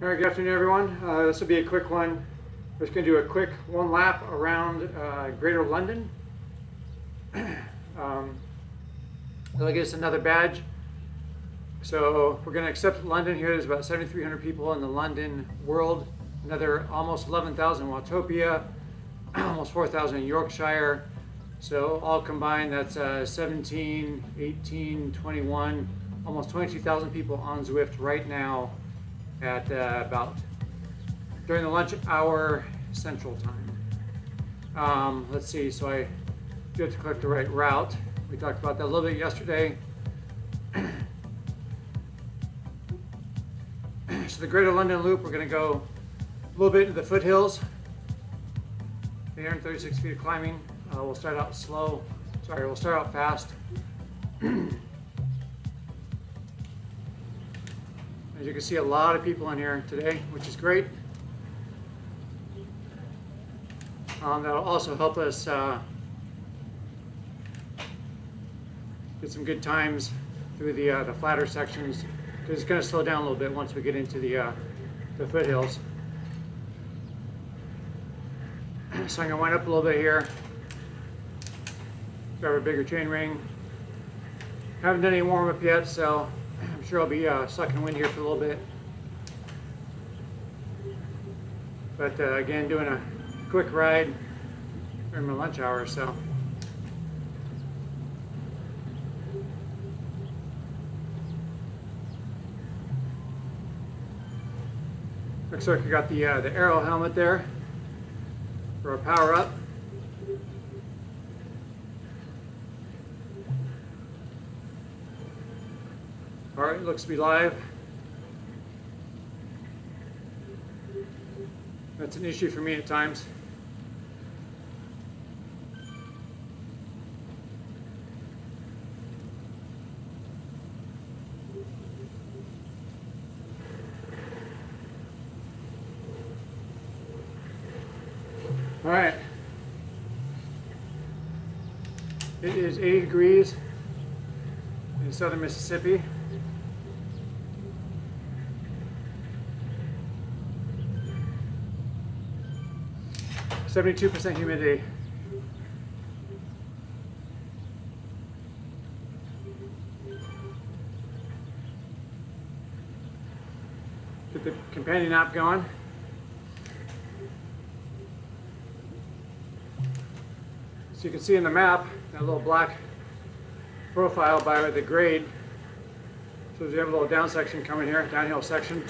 All right, good afternoon, everyone. This will be a quick one. We're just going to do a quick one lap around Greater London. That'll get us another badge. So we're going to accept London here. There's about 7,300 people in the London world. Another almost 11,000 in Watopia, almost 4,000 in Yorkshire. So all combined, that's 17, 18, 21, almost 22,000 people on Zwift right now at about during the lunch hour Central Time. Let's see, so I do have to click the right route. We talked about that a little bit yesterday. So the Greater London Loop, we're going to go a little bit into the foothills. 836 feet of climbing. We'll start out slow. We'll start out fast. As you can see, a lot of people in here today, which is great. That'll also help us get some good times through the flatter sections, because it's going to slow down a little bit once we get into the foothills. So I'm going to wind up a little bit here. Grab a bigger chain ring. Haven't done any warm up yet, so I'm sure I'll be sucking wind here for a little bit. But again, doing a quick ride during my lunch hour or so. Looks like we got the Arrow helmet there for a power up. All right, looks to be live. That's an issue for me at times. All right. It is 80 degrees in southern Mississippi. %72 humidity. Get the companion app going. So you can see in the map that little black profile by the grade. So we have a little down section coming here, downhill section.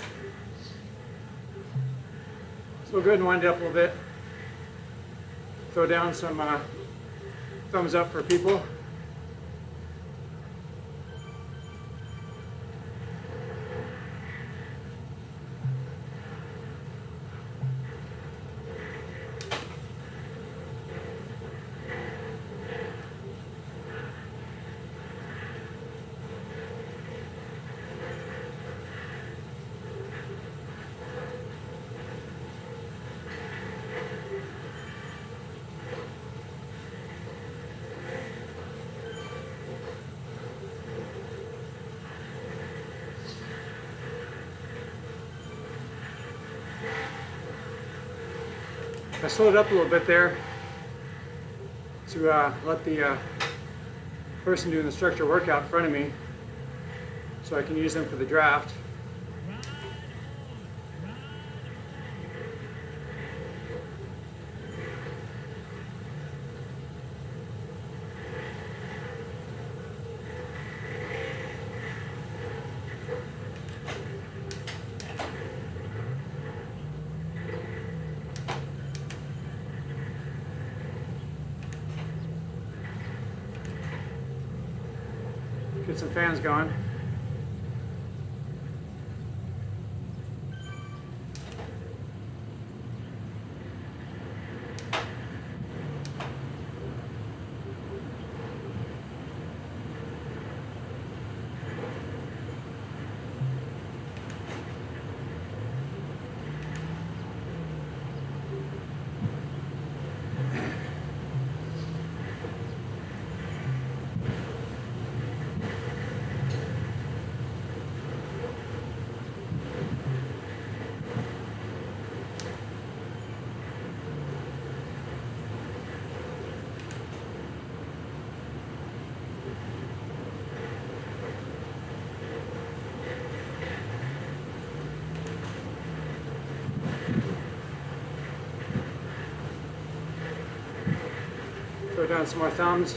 So we'll go ahead and wind it up a little bit. Throw down some thumbs up for people. I slowed up a little bit there to let the person doing the structure work out in front of me so I can use them for the draft. Get some fans going. Put down some more thumbs.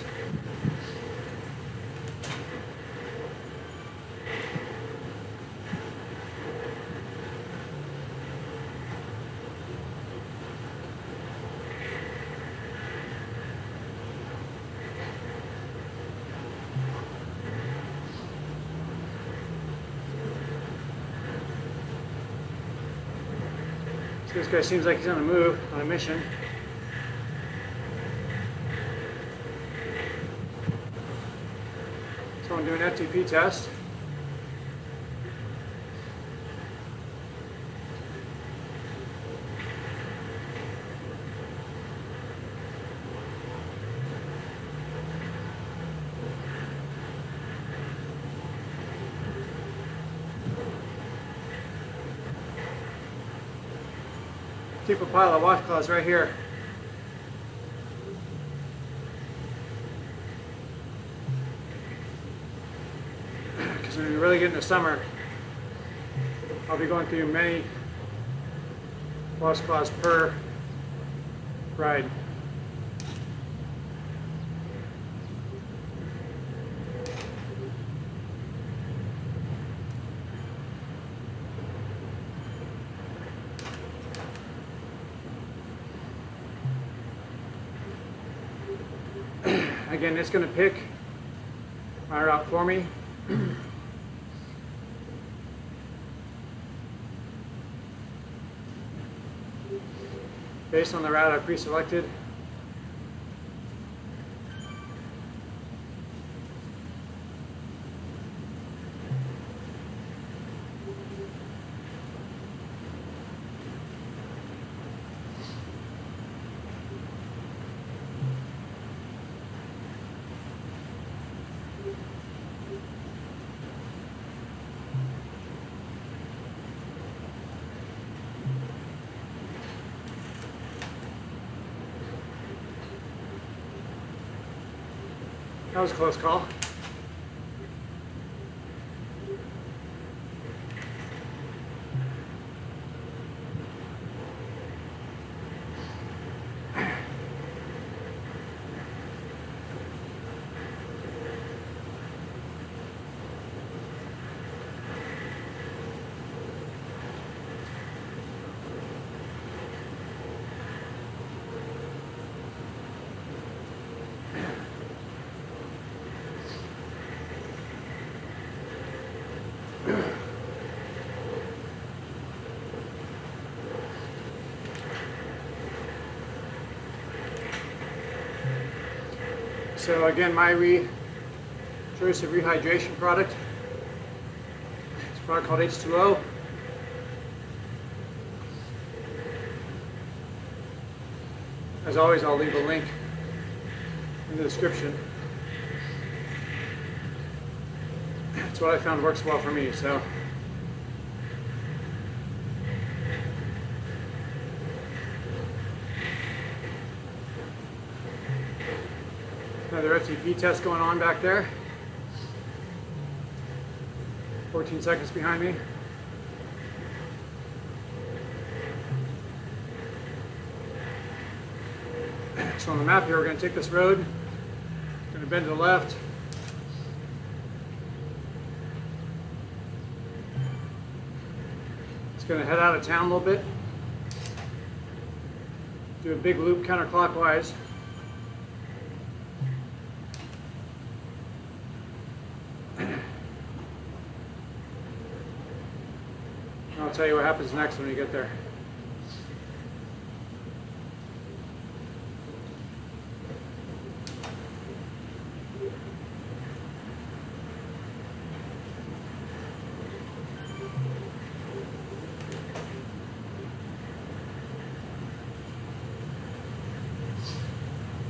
So this guy seems like he's on the move, on a mission. So I'm doing an FTP test. Keep a pile of washcloths right here. Because when we really get into summer, I'll be going through many washcloths per ride. Again, it's going to pick my route for me. Based on the route I pre-selected. That was a close call. So again, my choice of rehydration product. It's a product called H2O. As always, I'll leave a link in the description. It's what I found works well for me. So. Another FTP test going on back there. 14 seconds behind me. So on the map here, we're going to take this road. Going to bend to the left. It's going to head out of town a little bit. Do a big loop counterclockwise. I'll tell you what happens next when you get there.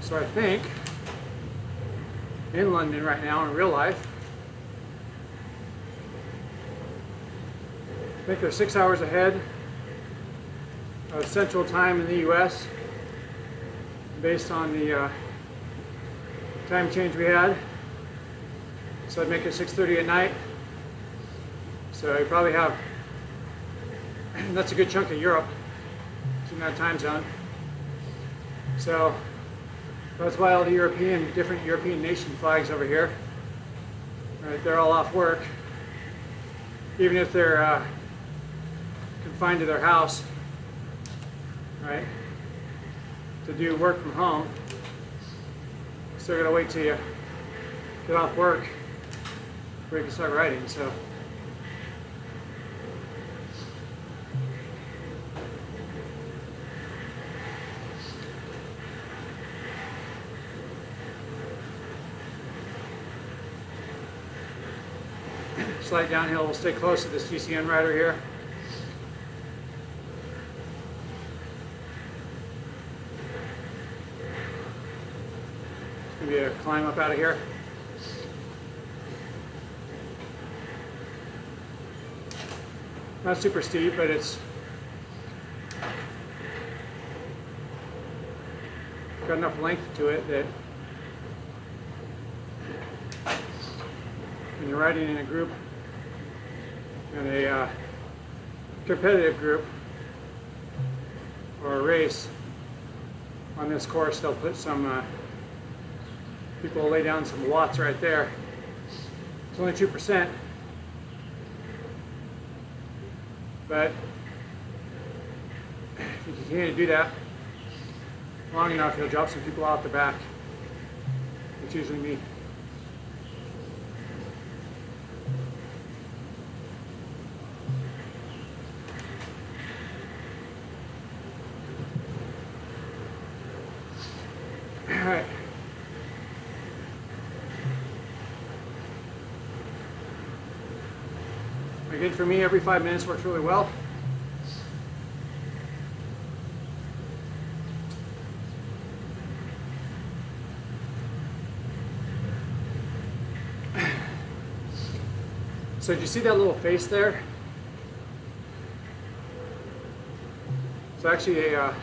So I think in London right now in real life, I think they're 6 hours ahead of Central Time in the US based on the time change we had. So I'd make it 6:30 at night. So you probably have, that's a good chunk of Europe. It's in that time zone. So That's why all the different European nation flags over here, right, they're all off work. Even if they're confined to their house, right, to do work from home, still gotta wait till you get off work before you can start riding. So slight downhill, we'll stay close to this GCN rider here. It's gonna be a climb up out of here. Not super steep, but it's got enough length to it that when you're riding in a group, in a competitive group or a race on this course, they'll put some people will lay down some watts right there. It's only 2%, but if you continue to do that long enough, you'll drop some people off the back. It's usually me. Alright. Again, for me, every 5 minutes works really well. So did you see that little face there? It's actually a,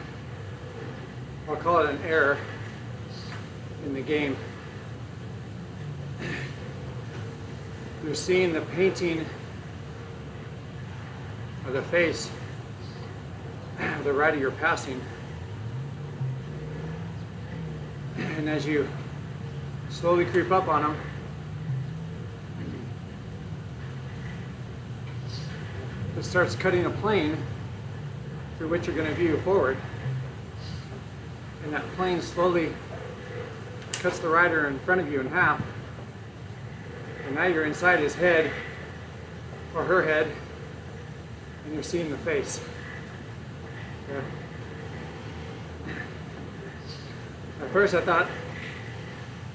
I'll call it an error in the game. You're seeing the painting of the face of the rider you're passing. And as you slowly creep up on them, it starts cutting a plane through which you're going to view forward. And that plane slowly cuts the rider in front of you in half. And now you're inside his head or her head, and you're seeing the face. Yeah. At first I thought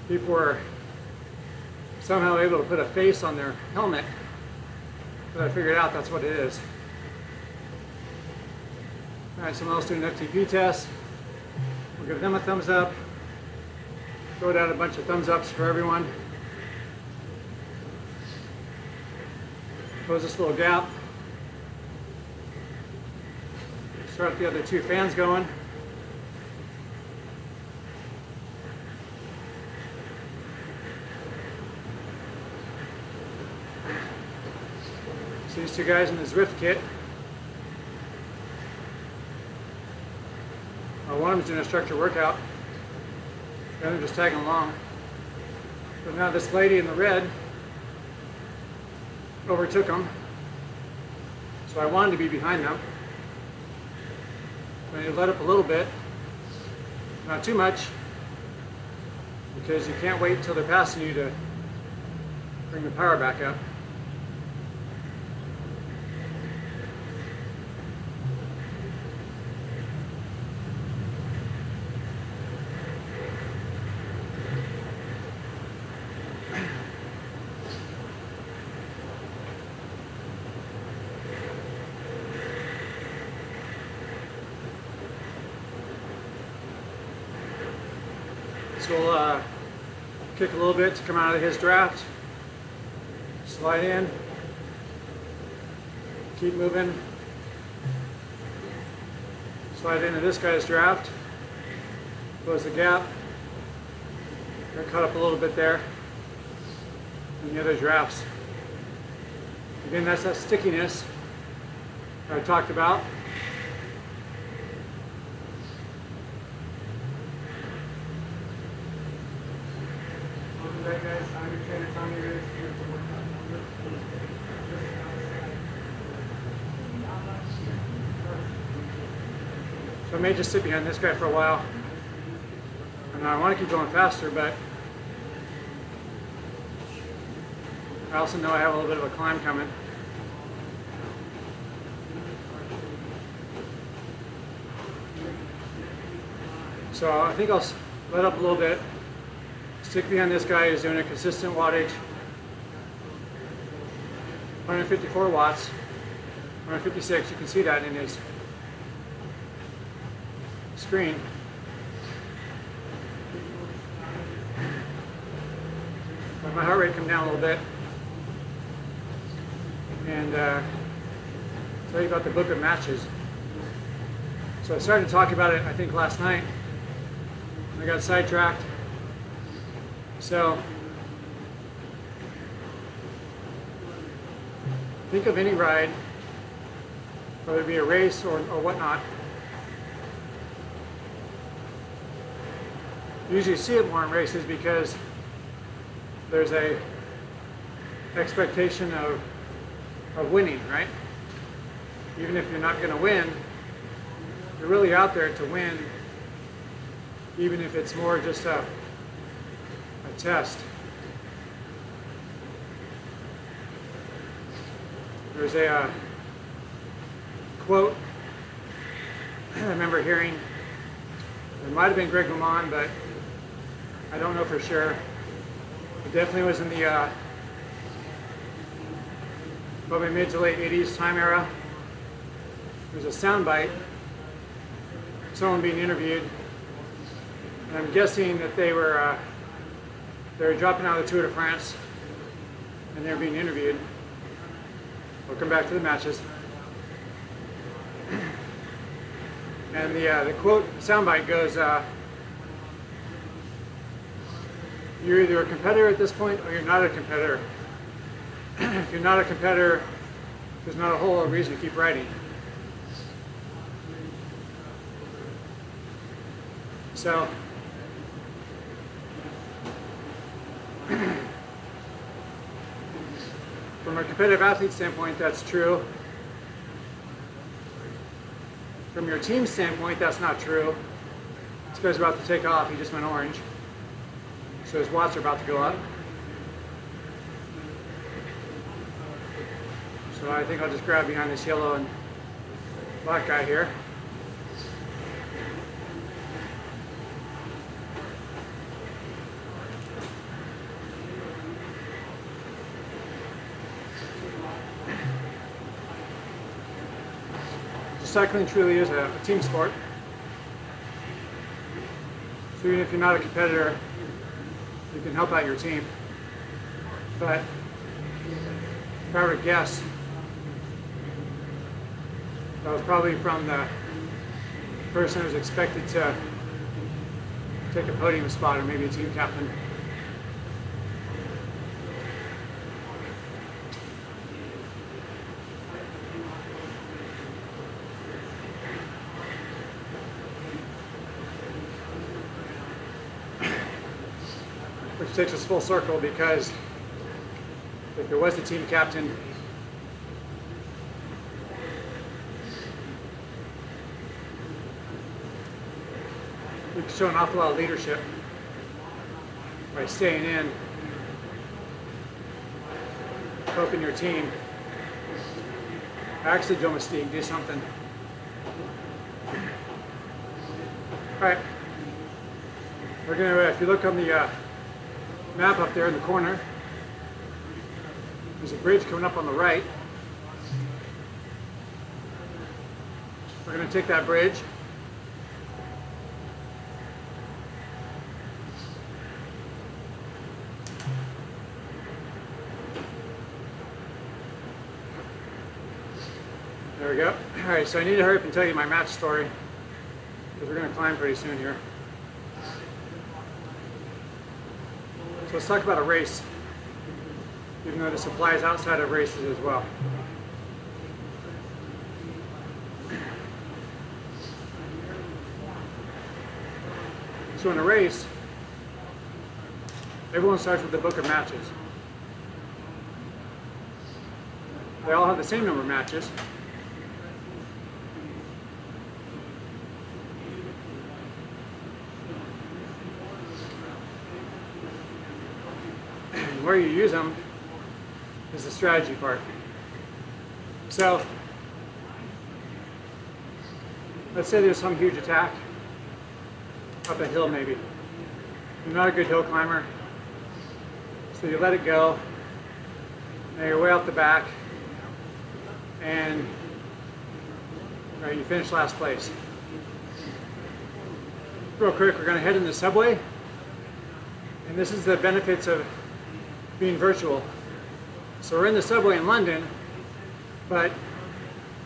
people were somehow able to put a face on their helmet, but I figured out that's what it is. Alright, someone else doing an FTP test. We'll give them a thumbs up. Throw down a bunch of thumbs ups for everyone. Close this little gap. Start the other two fans going. So these two guys in the Zwift kit. One of them's doing a structured workout. The other just tagging along. But now this lady in the red overtook them. So I wanted to be behind them. I need to let up a little bit. Not too much, because you can't wait until they're passing you to bring the power back up. So we'll kick a little bit to come out of his draft. Slide in. Keep moving. Slide into this guy's draft. Close the gap. Got cut up a little bit there. And the other drafts. Again, that's that stickiness that I talked about. So I may just sit behind this guy for a while. And I want to keep going faster, but I also know I have a little bit of a climb coming. So I think I'll let up a little bit. Stick behind this guy who's doing a consistent wattage. 154 watts, 156, you can see that in his screen. Let my heart rate come down a little bit. And tell you about the book of matches. So I started to talk about it, I think, last night. I got sidetracked. So think of any ride, whether it be a race or whatnot. You usually see it more in races because there's a expectation of winning, right? Even if you're not going to win, you're really out there to win, even if it's more just a test. There's a quote I remember hearing. It might have been Greg LeMond, but I don't know for sure. It definitely was in the probably mid to late 80s time era. There's a soundbite, someone being interviewed, and I'm guessing that they were dropping out of the Tour de France, and they're being interviewed. We'll come back to the matches. And the quote soundbite goes, you're either a competitor at this point or you're not a competitor. If you're not a competitor, there's not a whole lot of reason to keep riding. So, from a competitive athlete standpoint, that's true. From your team standpoint, that's not true. This guy's about to take off. He just went orange. So his watts are about to go up. So I think I'll just grab behind this yellow and black guy here. Cycling truly is a team sport. So even if you're not a competitor, you can help out your team. But if I were to guess, that was probably from the person who was expected to take a podium spot, or maybe a team captain. Which takes us full circle, because if there was a team captain, we could show an awful lot of leadership by staying in, helping your team. Actually, Joe Mystique, do something. All right, we're gonna, if you look on the map up there in the corner, there's a bridge coming up on the right. We're going to take that bridge. There we go. All right, so I need to hurry up and tell you my match story, because we're going to climb pretty soon here. So let's talk about a race, even though this applies outside of races as well. So in a race, everyone starts with the book of matches. They all have the same number of matches. where you use them is the strategy part. So let's say there's some huge attack up a hill maybe. You're not a good hill climber, so you let it go. Now you're way out the back, and right, you finish last place. Real quick, we're going to head in the subway, and this is the benefits of being virtual. So we're in the subway in London, but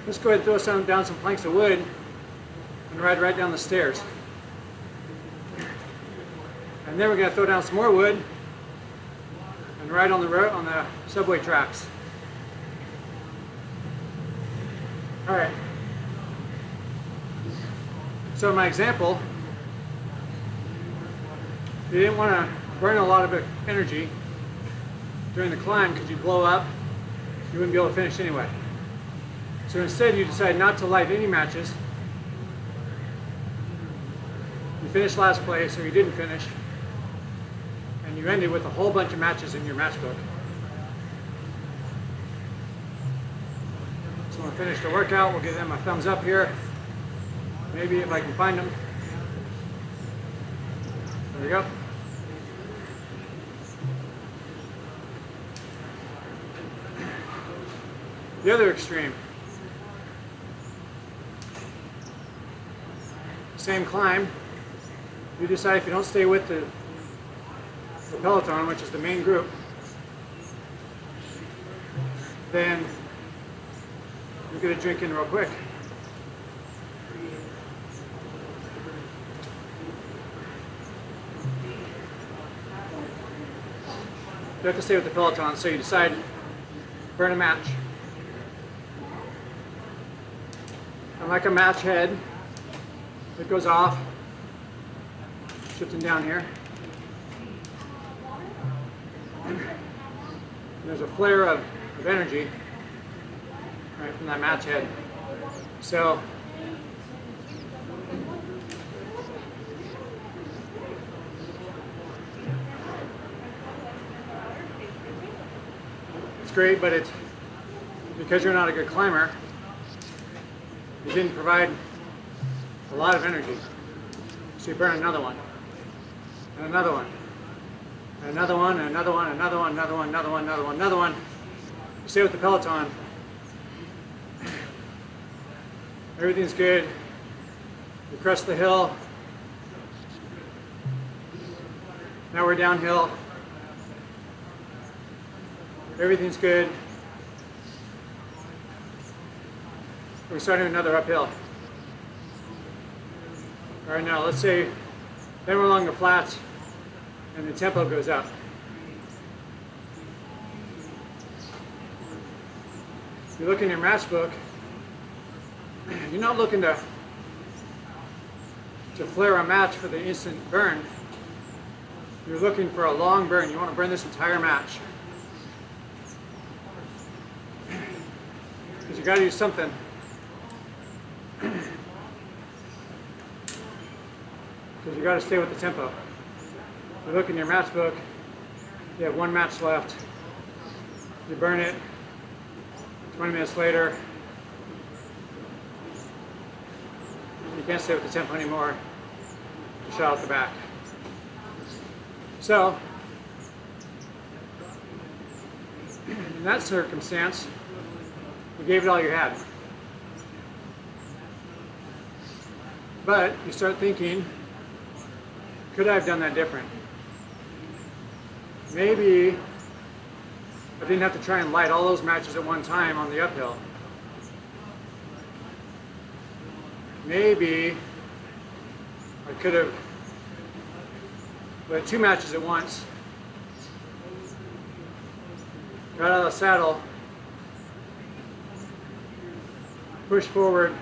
let's go ahead and throw down some planks of wood and ride right down the stairs. And then we're going to throw down some more wood and ride on the subway tracks. All right. So in my example, you didn't want to burn a lot of energy during the climb because you'd blow up, you wouldn't be able to finish anyway. So instead you decide not to light any matches. You finished last place, or you didn't finish, and you ended with a whole bunch of matches in your matchbook. So when I finish the workout, we'll give them a thumbs up here. Maybe if I can find them. There we go. The other extreme. Same climb. You decide if you don't stay with the peloton, which is the main group, then you get a drink in real quick. You have to stay with the peloton, so you decide burn a match. And like a match head, it goes off, shifting down here. And there's a flare of energy right from that match head. So it's great, but it's because you're not a good climber, you didn't provide a lot of energy. So you burn another one, and another one, and another one, and another one, another one, another one, another one, another one, another one. You stay with the peloton. Everything's good. You crest the hill. Now we're downhill. Everything's good. We're starting another uphill. All right, now let's say then we're along the flats and the tempo goes up. You look in your matchbook, you're not looking to flare a match for the instant burn. You're looking for a long burn. You want to burn this entire match. Because you got to do something. Because you got to stay with the tempo. You look in your matchbook, you have one match left. You burn it. 20 minutes later, you can't stay with the tempo anymore. You shot out the back. So, in that circumstance, you gave it all you had. But you start thinking, could I have done that different? Maybe I didn't have to try and light all those matches at one time on the uphill. Maybe I could have lit 2 matches at once, got out of the saddle, pushed forward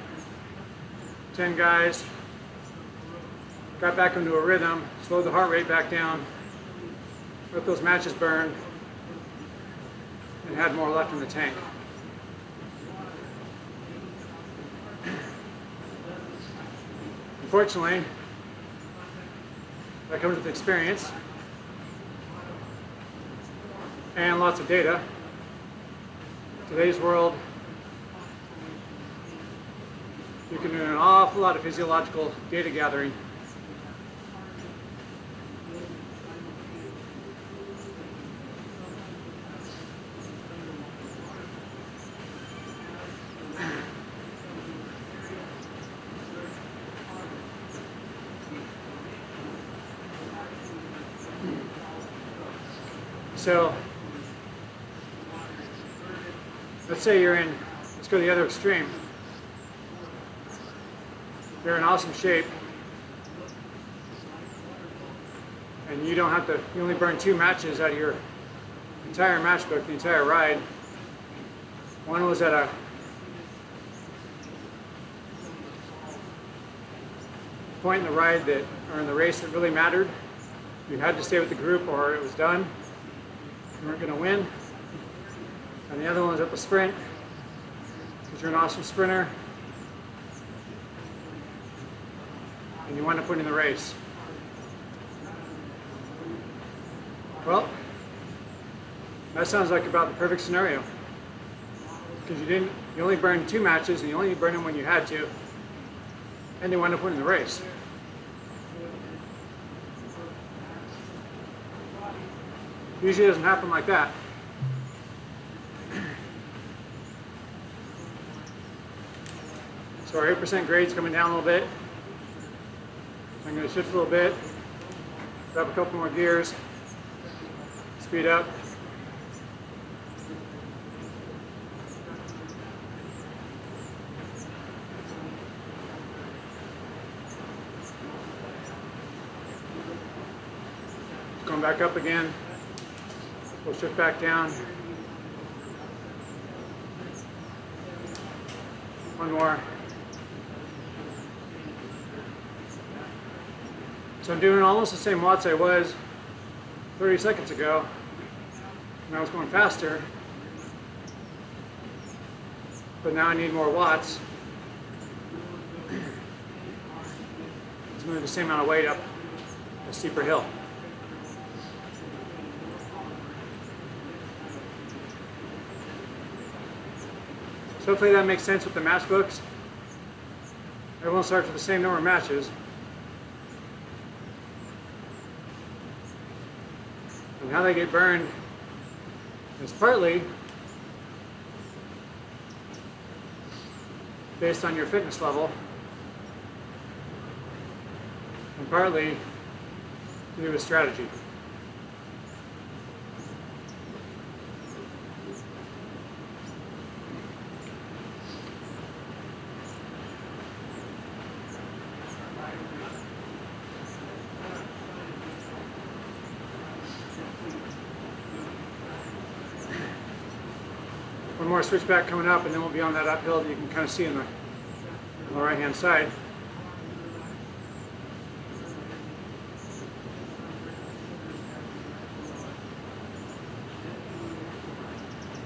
10 guys, got back into a rhythm, slowed the heart rate back down, let those matches burn, and had more left in the tank. Unfortunately, that comes with experience. and lots of data. Today's world, you can do an awful lot of physiological data gathering. So, let's say you're in, let's go to the other extreme. You're in awesome shape, and you don't have to, you only burn 2 matches out of your entire matchbook, the entire ride. One was at a point in the ride that, or in the race that really mattered. You had to stay with the group or it was done. You weren't going to win. And the other one was at the sprint, because you're an awesome sprinter and you want to put in the race. Well, that sounds like about the perfect scenario, because you only burned 2 matches and you only burned them when you had to, and you want to put in the race. Usually it doesn't happen like that. So our 8% grade's coming down a little bit. I'm going to shift a little bit, grab a couple more gears, speed up. Going back up again. We'll shift back down. One more. So I'm doing almost the same watts I was 30 seconds ago, and I was going faster. But now I need more watts to move the same amount of weight up a steeper hill. So hopefully that makes sense with the matchbooks. Everyone starts with the same number of matches. And how they get burned is partly based on your fitness level, and partly to do with strategy. One more switchback coming up, and then we'll be on that uphill that you can kind of see on the right hand side.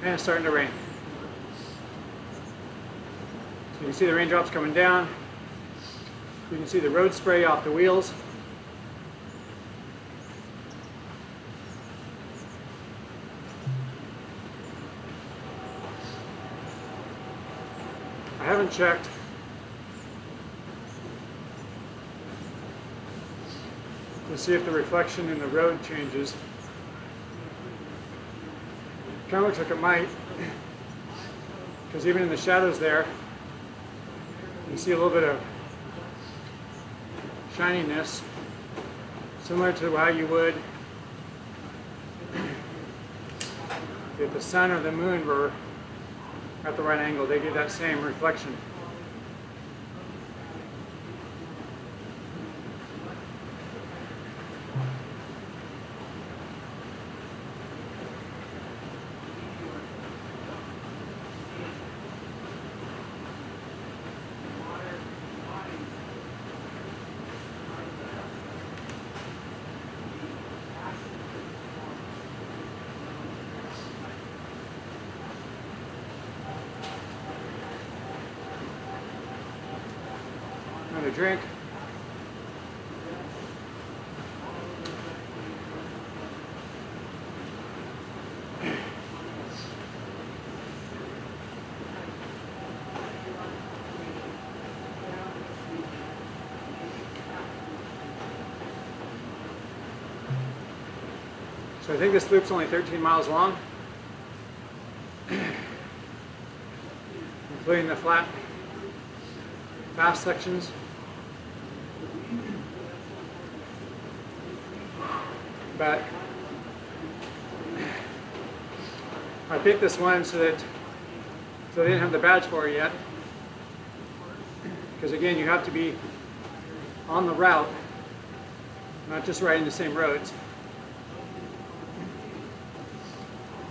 And it's starting to rain. So you can see the raindrops coming down. You can see the road spray off the wheels. I haven't checked to see if the reflection in the road changes. Kind of looks like it might, because even in the shadows there, you can see a little bit of shininess, similar to how you would if the sun or the moon were at the right angle. They give that same reflection. Another drink. So I think this loop's only 13 miles long, including the flat, fast sections. But I picked this one so I didn't have the badge for it yet. Because again, you have to be on the route, not just riding the same roads.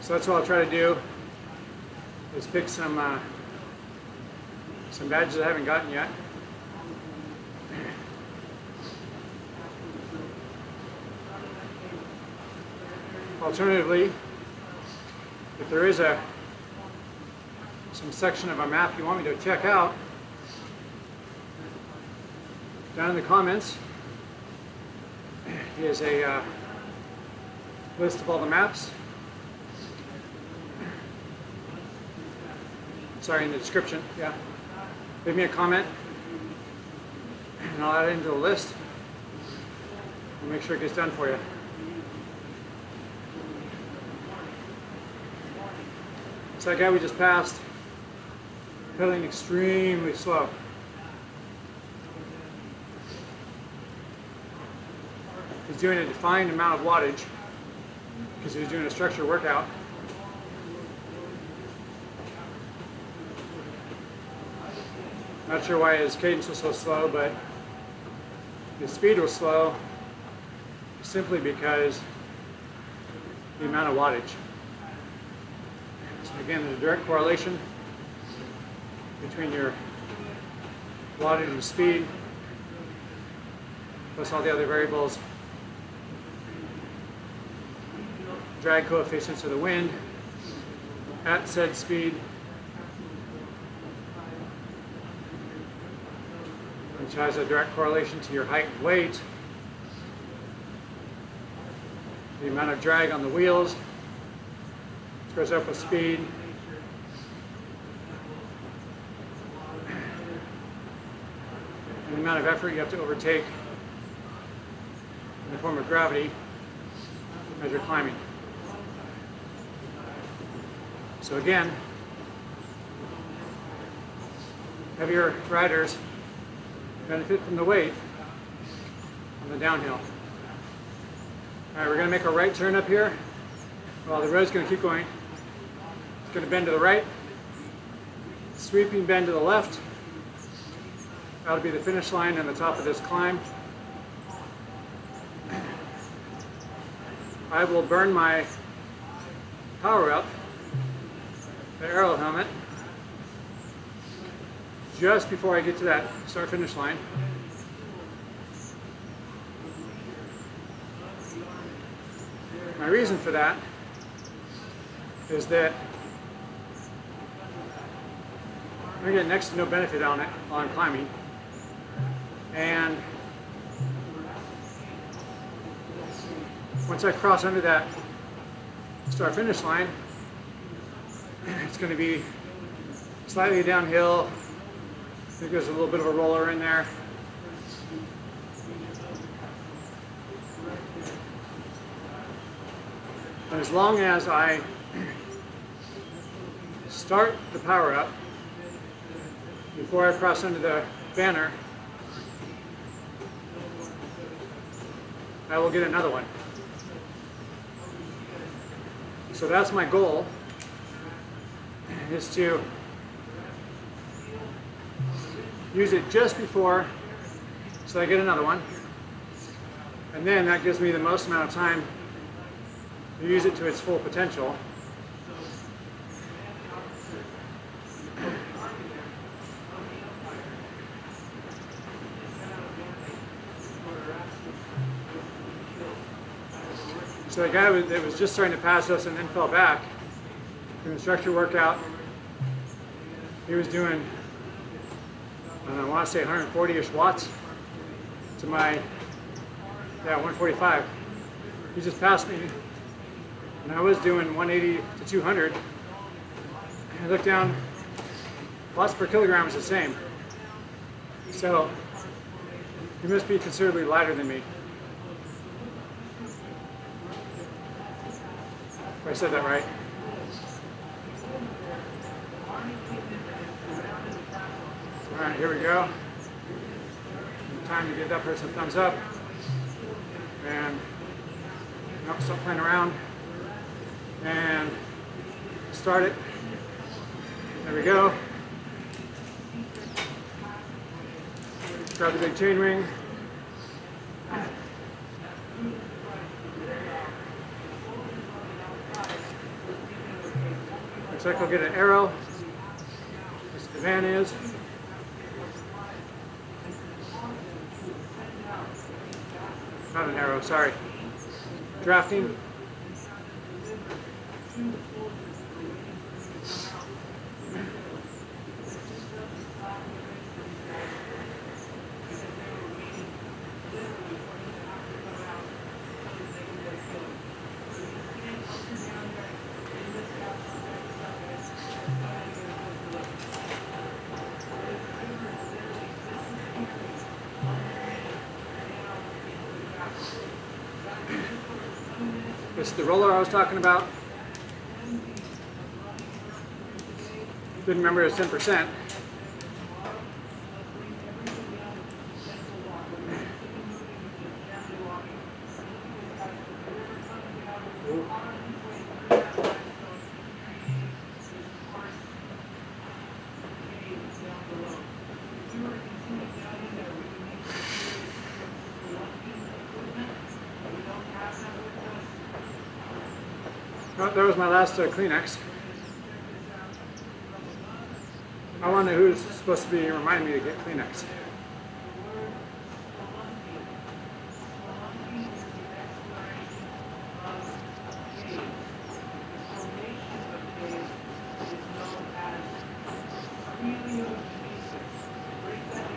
So that's what I'll try to do, is pick some badges I haven't gotten yet. Alternatively, if there is some section of a map you want me to check out, down in the comments is a list of all the maps. Sorry, in the description, yeah. Leave me a comment and I'll add it into the list and make sure it gets done for you. So that guy we just passed, pedaling extremely slow. He's doing a defined amount of wattage because he was doing a structured workout. Not sure why his cadence was so slow, but his speed was slow simply because the amount of wattage. So again, there's a direct correlation between your wattage and speed, plus all the other variables, drag coefficients of the wind at said speed, which has a direct correlation to your height and weight, the amount of drag on the wheels, which goes up with speed, and the amount of effort you have to overtake in the form of gravity as you're climbing. So again, heavier riders benefit from the weight on the downhill. All right, we're going to make a right turn up here. Well, the road's going to keep going. It's going to bend to the right, sweeping bend to the left. That'll be the finish line and the top of this climb. I will burn my power up, the aero helmet, just before I get to that start finish line. My reason for that is that I get next to no benefit on it while I'm climbing, and once I cross under that start finish line, it's going to be slightly downhill. I think there's a little bit of a roller in there. And as long as I start the power up before I cross under the banner, I will get another one. So that's my goal, is to use it just before, so I get another one, and then that gives me the most amount of time to use it to its full potential. So the guy that was just starting to pass us and then fell back, doing a structure workout, he was doing, I want to say 140-ish watts to my, 145. He just passed me, and I was doing 180 to 200. I looked down, watts per kilogram is the same. So he must be considerably lighter than me. If I said that right. All right, here we go. Time to give that person a thumbs up. And nope, stop playing around. And start it. There we go. Grab the big chain ring. Looks like I'll get an arrow. This the van is. Not an arrow, sorry. Drafting. This is the roller I was talking about. Didn't remember it was 10%. Oh, that was my last Kleenex. I wonder who's supposed to be reminding me to get Kleenex.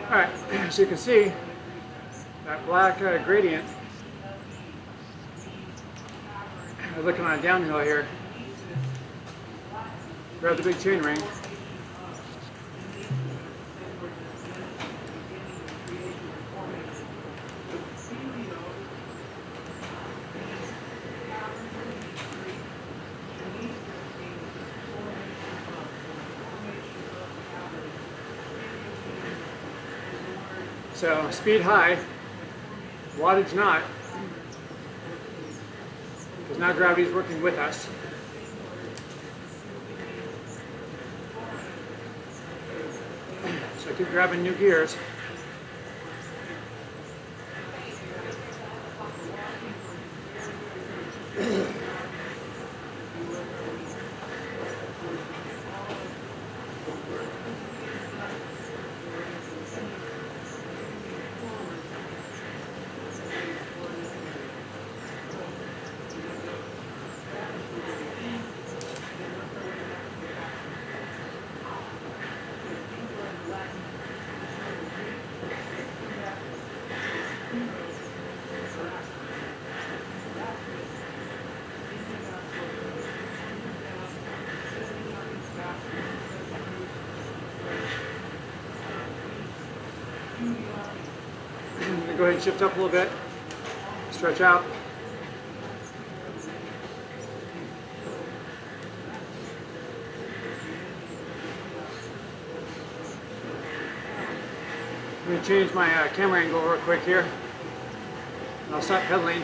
Alright, so you can see that black gradient. We're looking on a downhill here. Grab the big chain ring. So speed high, wattage not, because now gravity is working with us. So I keep grabbing new gears. I'm going to go ahead and shift up a little bit, stretch out. I'm going to change my camera angle real quick here. And I'll stop pedaling.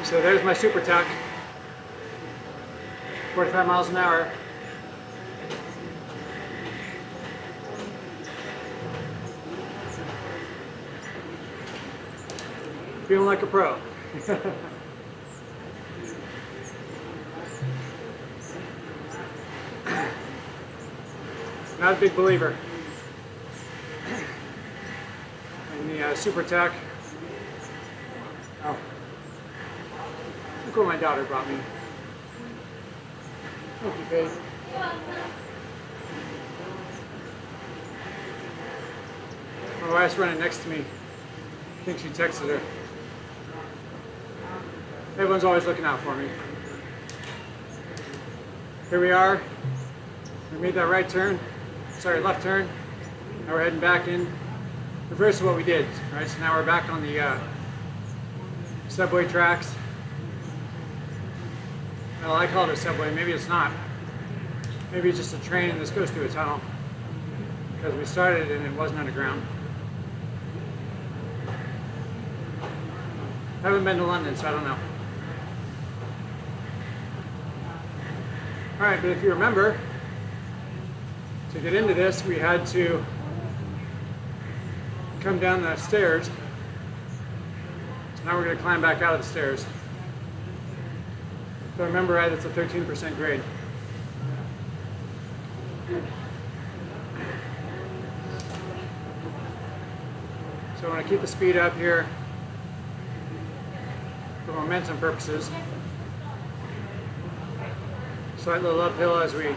So there's my super tuck, 45 miles an hour. Feeling like a pro. Not a big believer in the super tuck. Oh, look what my daughter brought me. Thank you, babe. My wife's running next to me. I think she texted her. Everyone's always looking out for me. Here we are. We made that right turn. Sorry, left turn. Now we're heading back in. Reverse of what we did. Right, so now we're back on the subway tracks. Well, I call it a subway. Maybe it's not. Maybe it's just a train and this goes through a tunnel. Because we started and it wasn't underground. I haven't been to London, so I don't know. Alright, but if you remember, to get into this, we had to come down the stairs. So now we're going to climb back out of the stairs. If I remember right, it's a 13% grade. So I want to keep the speed up here for momentum purposes. Slight little uphill as we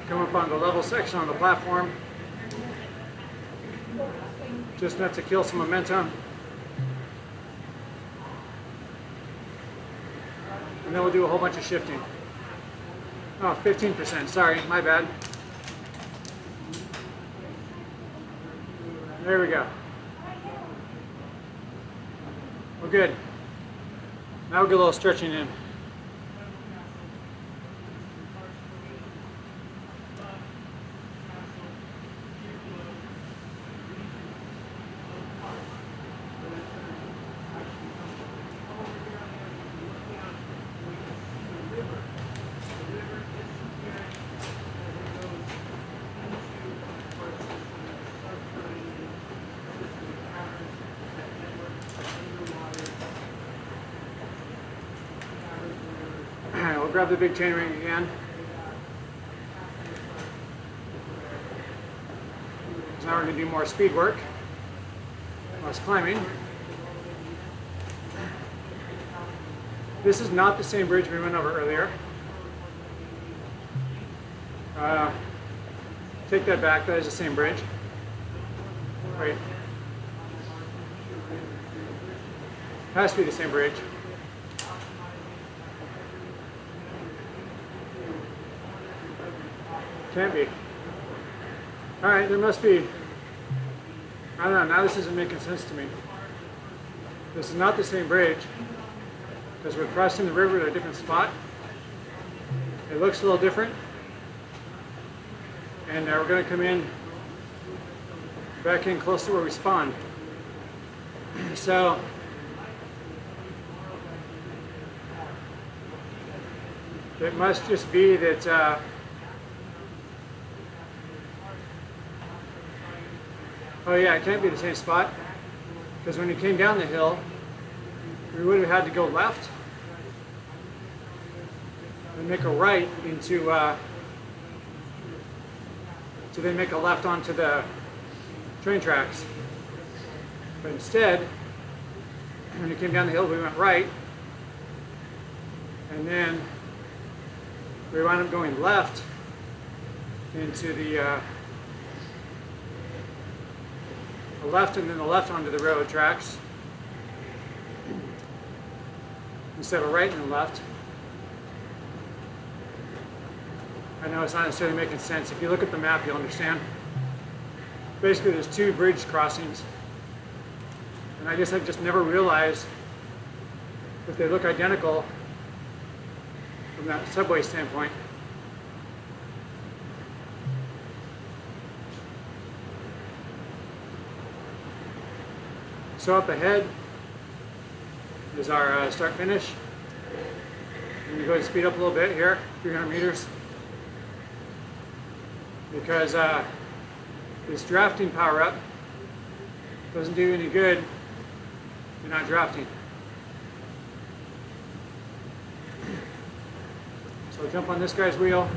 come up on the level section on the platform. Just enough to kill some momentum. And then we'll do a whole bunch of shifting. Oh, 15%, sorry, my bad. There we go. We're good. Now we'll get a little stretching in. We'll grab the big chain ring again. So now we're going to do more speed work, less climbing. This is not the same bridge we went over earlier. Take that back, that is the same bridge. Wait. Has to be the same bridge. Can't be. Alright, there must be. I don't know, now this isn't making sense to me. This is not the same bridge because we're crossing the river at a different spot. It looks a little different. And we're going to come in back in close to where we spawned. So it must just be that oh yeah, it can't be the same spot, because when you came down the hill, we would have had to go left and make a right into, to then make a left onto the train tracks. But instead, when you came down the hill, we went right, and then we wound up going left into the left and then the left onto the railroad tracks instead of right and the left. I know it's not necessarily making sense. If you look at the map, you'll understand. Basically, there's two bridge crossings, and I guess I've just never realized that they look identical from that subway standpoint. So up ahead is our start finish. I'm going to go ahead and speed up a little bit here, 300 meters. Because this drafting power up doesn't do any good if you're not drafting. So I'll jump on this guy's wheel.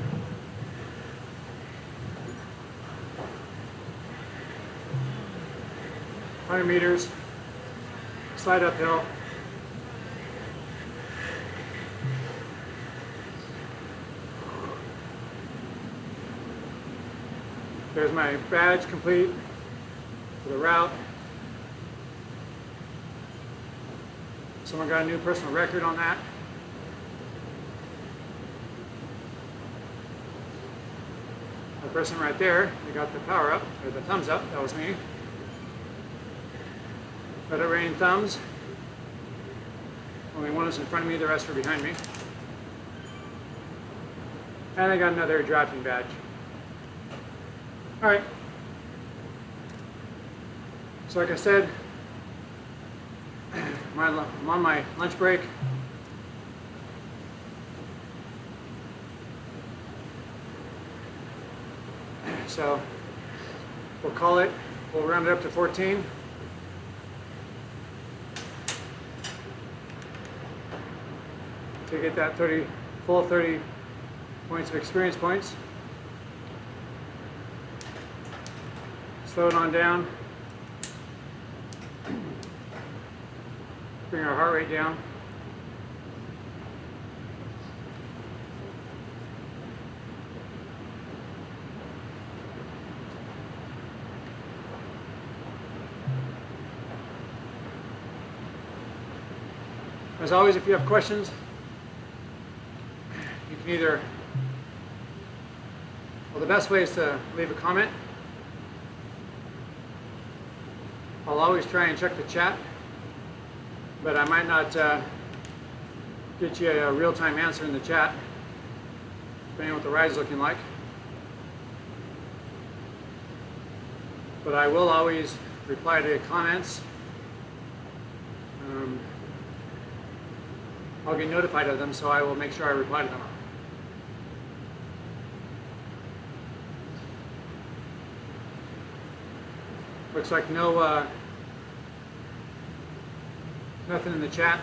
$100 meters. Slide uphill. There's my badge complete for the route. Someone got a new personal record on that. The person right there, they got the power up, or the thumbs up, that was me. Let it rain thumbs. Only one is in front of me, the rest are behind me. And I got another drafting badge. All right. So like I said, I'm on my lunch break. So we'll call it, we'll round it up to 14. To get that full 30 points of experience points. Slow it on down. Bring our heart rate down. As always, if you have questions, you can either, well, the best way is to leave a comment. I'll always try and check the chat, but I might not get you a real-time answer in the chat, depending on what the ride's looking like. But I will always reply to comments. I'll get notified of them, so I will make sure I reply to them. Looks like no nothing in the chat.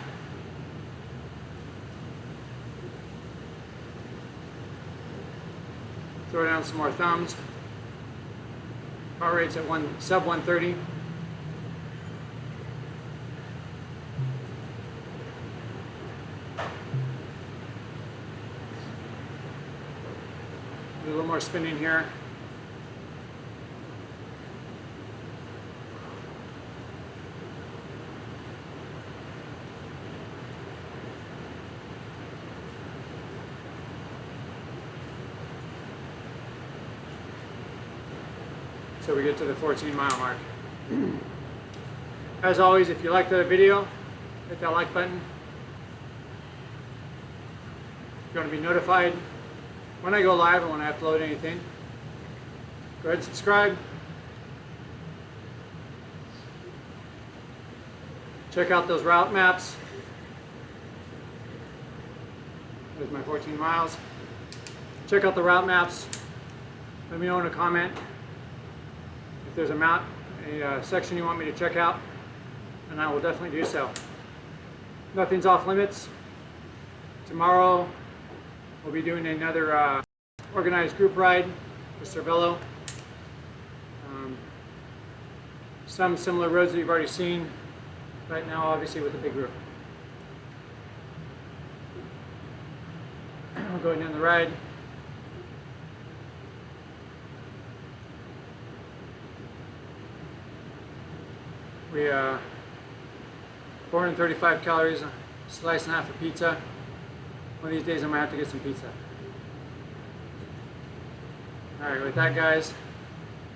Throw down some more thumbs. Heart rate's at sub 130. Do a little more spinning here. So we get to the 14-mile mark. As always, if you liked the video, hit that like button. If you want to be notified when I go live or when I upload anything, go ahead and subscribe. Check out those route maps. There's my 14 miles. Check out the route maps. Let me know in a comment if there's a section you want me to check out, and I will definitely do so. Nothing's off limits. Tomorrow we'll be doing another organized group ride for Cervelo. Some similar roads that you've already seen right now, obviously with a big group. We'll go down the ride. We 435 calories, a slice and a half of pizza. One of these days I might have to get some pizza. Alright, with that guys,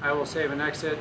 I will save and exit.